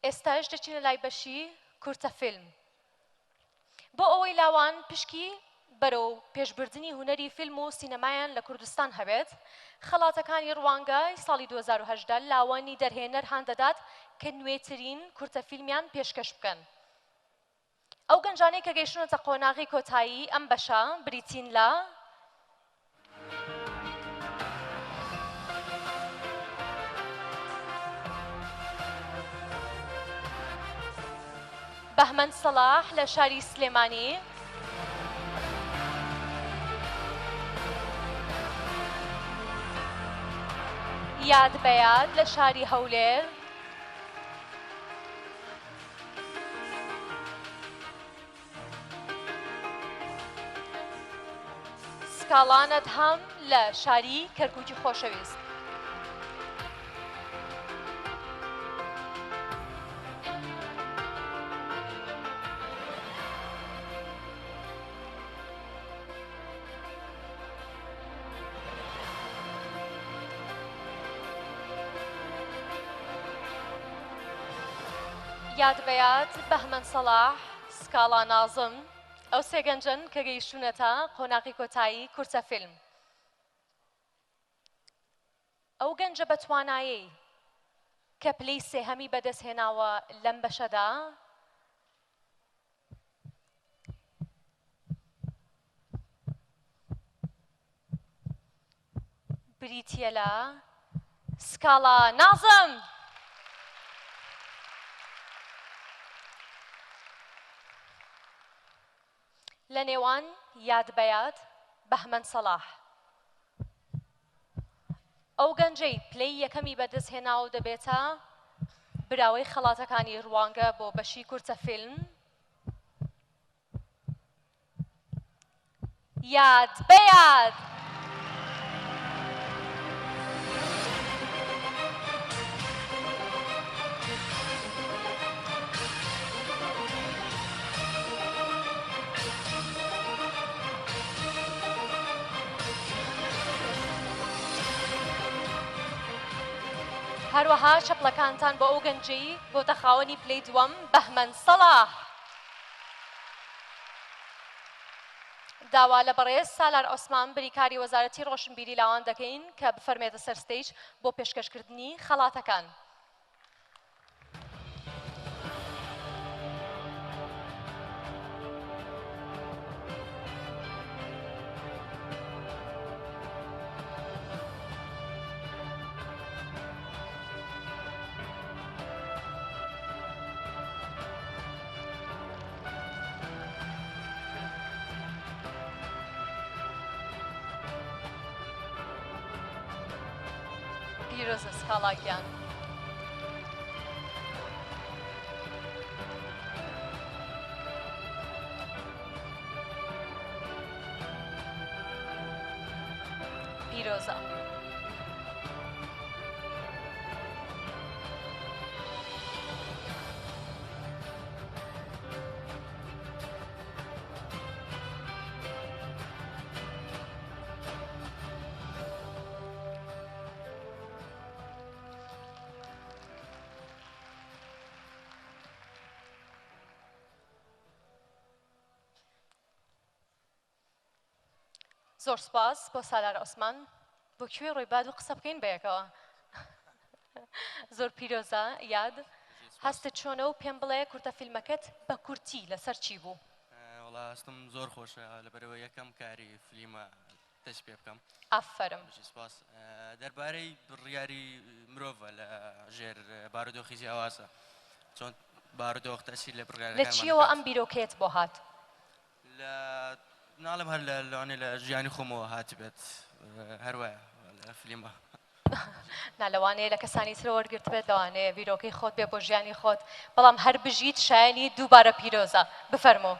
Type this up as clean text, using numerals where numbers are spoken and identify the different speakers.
Speaker 1: ئێستاش دەچینە لای بەشی کورتە فیلم بۆ ئەوەی لاوان پشکی بەرەو پێشبردننی هونەری فیلم و سینەمایان لە کوردستان هەبێت خەڵاتەکانی ڕوانگای ساڵی 2018 لاوانی دەرهێنەر هان دەدات کە نوێترین کورتە فیلمیان پێشکەش بکەن ئەو گەنجانەی کە گەیشتونەتە قۆناغی کۆتایی ئەم بەشە بریتین لە بەهمەند سەلاح لە شاری سلێمانی یاد بەیاد لە شاری هەولێر سکاڵانت هەم لە شاری کەرکووکی خۆشەویست یاد بەیاد بەهمەند سەلاح سکاڵا نازم ئەو سێ گەنجن کە گەیشتونەتە قۆناغی کۆتایی کورتە فیلم ئەو گەنجە بە توانایی کە پلەی سێهەمی بەدەستهێناوە لەم بەشەدا بریتیە لە سکاڵا نازم لە نێوان یاد بەیاد بەهمەند سەلاح ئەو گەنجەی پلەی یەکەمی بەدەستهێناو دەبێتە براوەی خەڵاتەکانی ڕوانگە بۆ بەشی کورتە فیلم یاد بەیاد هەروەها چەپڵەکانتان بۆ ئەو گەنجەی بۆتە خاوەنی پلەی دووەم بەهمەند سەلاح داوا لە بەڕێز سالار عوسمان بریکاری وەزارەتی ڕۆشنبیری لاوان دەکەین کە بفەرمێتە سەر ستەیج بۆ پێشکەشکردنی خەڵاتەکان پیرۆزە سکاڵاگیان پیرۆزە زۆر سپاس بۆ سالار عوسمان بۆ کوێ ڕۆیباد و قسە بکەین بەیەکەوە زۆر پیرۆزە یاد هەستت چۆنە و پێم بڵێ کورتە فیلمەکەت بە کورتی لەسەر چی بوو
Speaker 2: وڵا هەستم زۆر خۆشە لەبەرەوە یەکەم کاری فیلمە تەش پێ بکەم
Speaker 1: ئافەرم
Speaker 2: سپاس دەربارەی بڕیاری مرۆڤە لە ژێر بارودۆخی جیاوازە چۆن بارودۆخ تەسیر لە بڕیارەکانمان
Speaker 1: لە چیەوە ئەم بیرۆکەیەت بۆ هات
Speaker 2: لە ناڵم هەر لەوانێ لە ژیانی خۆمەوە هاتبێت هەروایە لە فیلمە
Speaker 1: نالەوانەیە لە کەسانی ترە وەرگرت بێت لەوانەیە بیرۆکەی خۆت بێ بۆ ژیانی خۆت بەڵام هەر بژیت شایانی دووبارە پیرۆزە بفەرمۆ